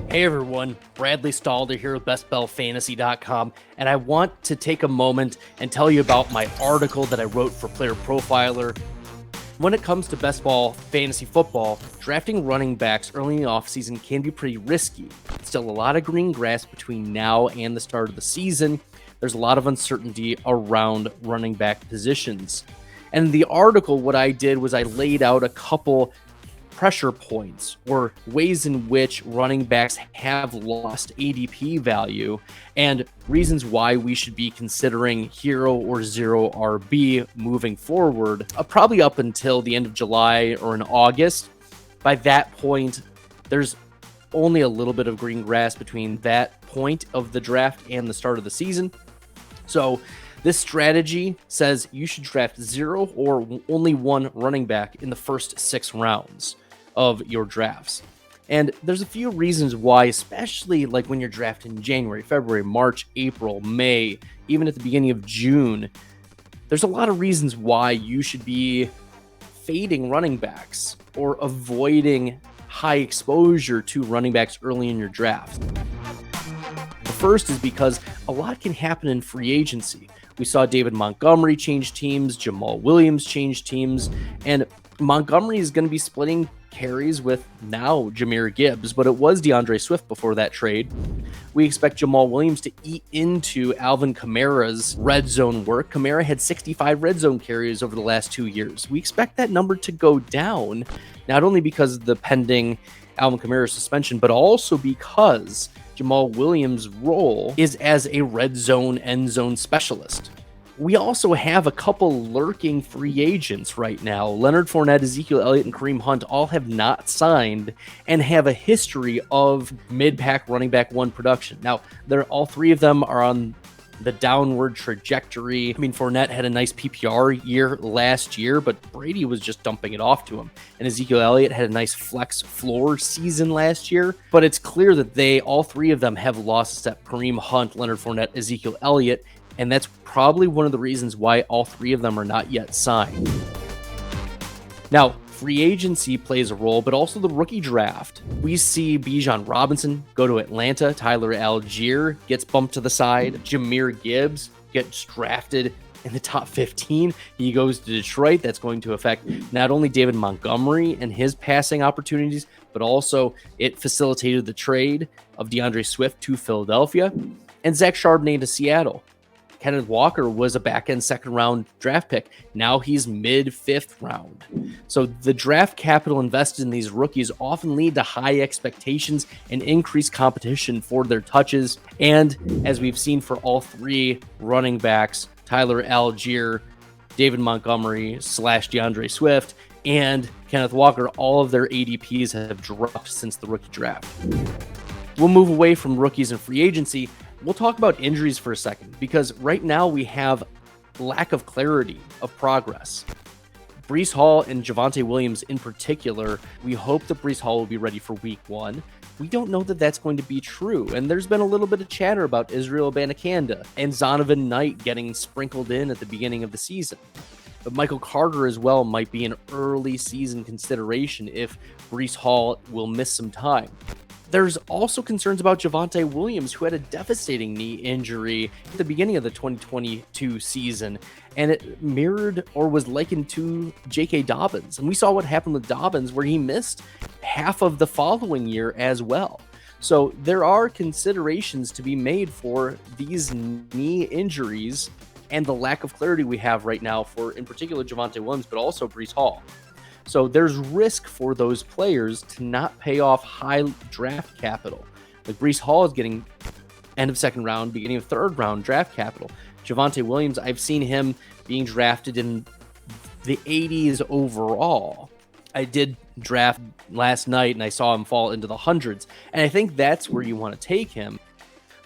Hey everyone, Bradley Stalder here with bestballfantasy.com, and I want to take a moment and tell you about my article that I wrote for Player Profiler. When it comes to best ball fantasy football, drafting running backs early in the offseason can be pretty risky. Still a lot of green grass between now and the start of the season. There's a lot of uncertainty around running back positions. And in the article, what I did was I laid out a couple pressure points or ways in which running backs have lost ADP value and reasons why we should be considering hero or zero RB moving forward, probably up until the end of July or in August. By that point, there's only a little bit of green grass between that point of the draft and the start of the season. So this strategy says you should draft zero or only one running back in the first 6 rounds of your drafts. And there's a few reasons why, especially like when you're drafting January, February, March, April, May, even at the beginning of June, there's a lot of reasons why you should be fading running backs or avoiding high exposure to running backs early in your draft. The first is because a lot can happen in free agency. We saw David Montgomery change teams, Jamal Williams change teams, and Montgomery is going to be splitting carries with now Jahmyr Gibbs, but it was DeAndre Swift before that trade. We expect Jamal Williams to eat into Alvin Kamara's red zone work. Kamara had 65 red zone carries over the last 2 years. We expect that number to go down, not only because of the pending Alvin Kamara suspension, but also because Jamal Williams' role is as a red zone, end zone specialist. We also have a couple lurking free agents right now. Leonard Fournette, Ezekiel Elliott, and Kareem Hunt all have not signed and have a history of mid-pack running back one production. Now, all 3 of them are on the downward trajectory. I mean, Fournette had a nice PPR year last year, but Brady was just dumping it off to him. And Ezekiel Elliott had a nice flex floor season last year, but it's clear that all 3 of them have lost except Kareem Hunt, Leonard Fournette, Ezekiel Elliott, and that's probably one of the reasons why all 3 of them are not yet signed. Now, free agency plays a role, but also the rookie draft. We see Bijan Robinson go to Atlanta. Tyler Algier gets bumped to the side. Jahmyr Gibbs gets drafted in the top 15. He goes to Detroit. That's going to affect not only David Montgomery and his passing opportunities, but also it facilitated the trade of DeAndre Swift to Philadelphia and Zach Charbonnet to Seattle. Kenneth Walker was a back-end second-round draft pick. Now he's mid-5th round. So the draft capital invested in these rookies often lead to high expectations and increased competition for their touches. And as we've seen for all 3 running backs, Tyler Algier, David Montgomery / DeAndre Swift, and Kenneth Walker, all of their ADPs have dropped since the rookie draft. We'll move away from rookies and free agency. We'll talk about injuries for a second, because right now we have lack of clarity of progress. Breece Hall and Javonte Williams in particular, we hope that Breece Hall will be ready for week 1. We don't know that that's going to be true, and there's been a little bit of chatter about Israel Abanikanda and Zonovan Knight getting sprinkled in at the beginning of the season. But Michael Carter as well might be an early season consideration if Breece Hall will miss some time. There's also concerns about Javonte Williams, who had a devastating knee injury at the beginning of the 2022 season, and it mirrored or was likened to J.K. Dobbins. And we saw what happened with Dobbins, where he missed half of the following year as well. So there are considerations to be made for these knee injuries and the lack of clarity we have right now for, in particular, Javonte Williams, but also Breece Hall. So there's risk for those players to not pay off high draft capital. Like Breece Hall is getting end of 2nd round, beginning of 3rd round draft capital. Javonte Williams, I've seen him being drafted in the 80s overall. I did draft last night and I saw him fall into the hundreds. And I think that's where you want to take him.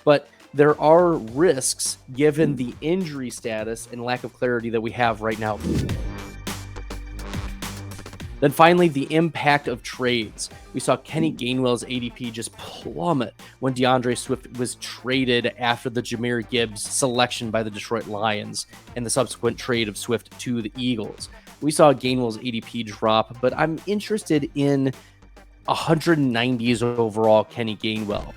But there are risks given the injury status and lack of clarity that we have right now. Then finally, the impact of trades. We saw Kenny Gainwell's ADP just plummet when DeAndre Swift was traded after the Jahmyr Gibbs selection by the Detroit Lions and the subsequent trade of Swift to the Eagles. We saw Gainwell's ADP drop, but I'm interested in 190s overall Kenny Gainwell.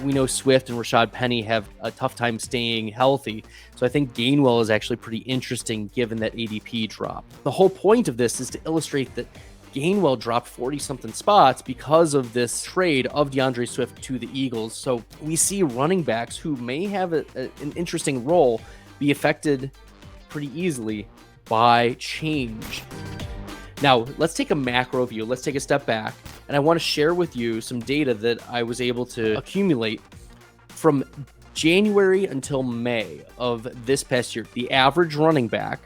We know Swift and Rashad Penny have a tough time staying healthy. So I think Gainwell is actually pretty interesting given that ADP drop. The whole point of this is to illustrate that Gainwell dropped 40-something spots because of this trade of DeAndre Swift to the Eagles. So we see running backs who may have an interesting role be affected pretty easily by change. Now, let's take a macro view. Let's take a step back. And I want to share with you some data that I was able to accumulate from January until May of this past year. The average running back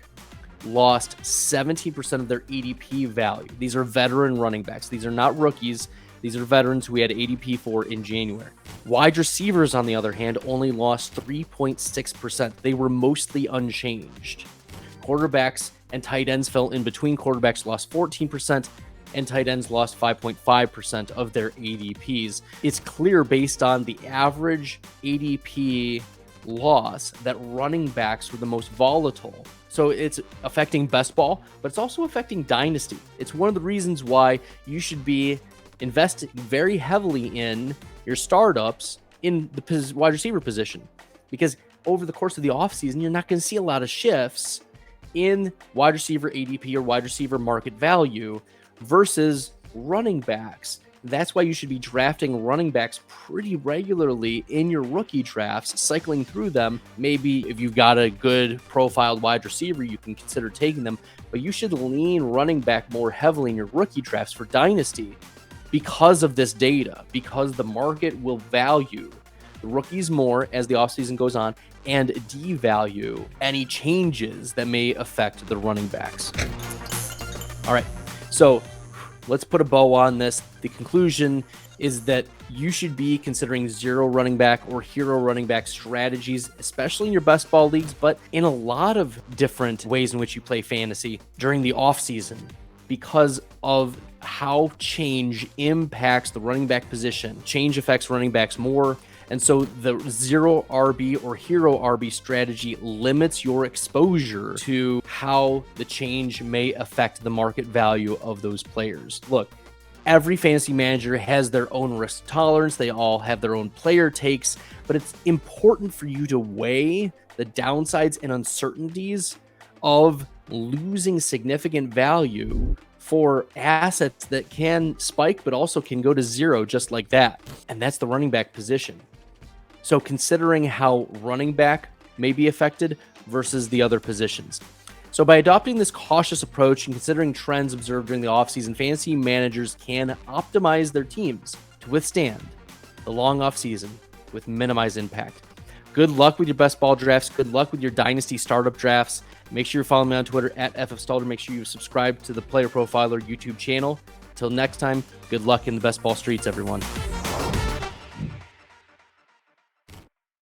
lost 17% of their ADP value. These are veteran running backs. These are not rookies. These are veterans who we had ADP for in January. Wide receivers, on the other hand, only lost 3.6%. They were mostly unchanged. Quarterbacks and tight ends fell in between. Quarterbacks lost 14%, and tight ends lost 5.5% of their ADPs. It's clear based on the average ADP loss that running backs were the most volatile. So it's affecting best ball, but it's also affecting dynasty. It's one of the reasons why you should be investing very heavily in your startups in the wide receiver position, because over the course of the offseason, you're not going to see a lot of shifts in wide receiver ADP or wide receiver market value versus running backs. That's why you should be drafting running backs pretty regularly in your rookie drafts, cycling through them. Maybe if you've got a good profiled wide receiver, you can consider taking them, but you should lean running back more heavily in your rookie drafts for dynasty because of this data, because the market will value the rookies more as the offseason goes on and devalue any changes that may affect the running backs. All right, so let's put a bow on this. The conclusion is that you should be considering zero running back or hero running back strategies, especially in your best ball leagues, but in a lot of different ways in which you play fantasy during the offseason because of how change impacts the running back position. Change affects running backs more. And so the zero RB or hero RB strategy limits your exposure to how the change may affect the market value of those players. Look, every fantasy manager has their own risk tolerance. They all have their own player takes, but it's important for you to weigh the downsides and uncertainties of losing significant value for assets that can spike, but also can go to zero just like that. And that's the running back position. So considering how running back may be affected versus the other positions. So by adopting this cautious approach and considering trends observed during the offseason, fantasy managers can optimize their teams to withstand the long offseason with minimized impact. Good luck with your best ball drafts. Good luck with your dynasty startup drafts. Make sure you follow me on Twitter at FFStalder. Make sure you subscribe to the Player Profiler YouTube channel. Till next time, good luck in the best ball streets, everyone.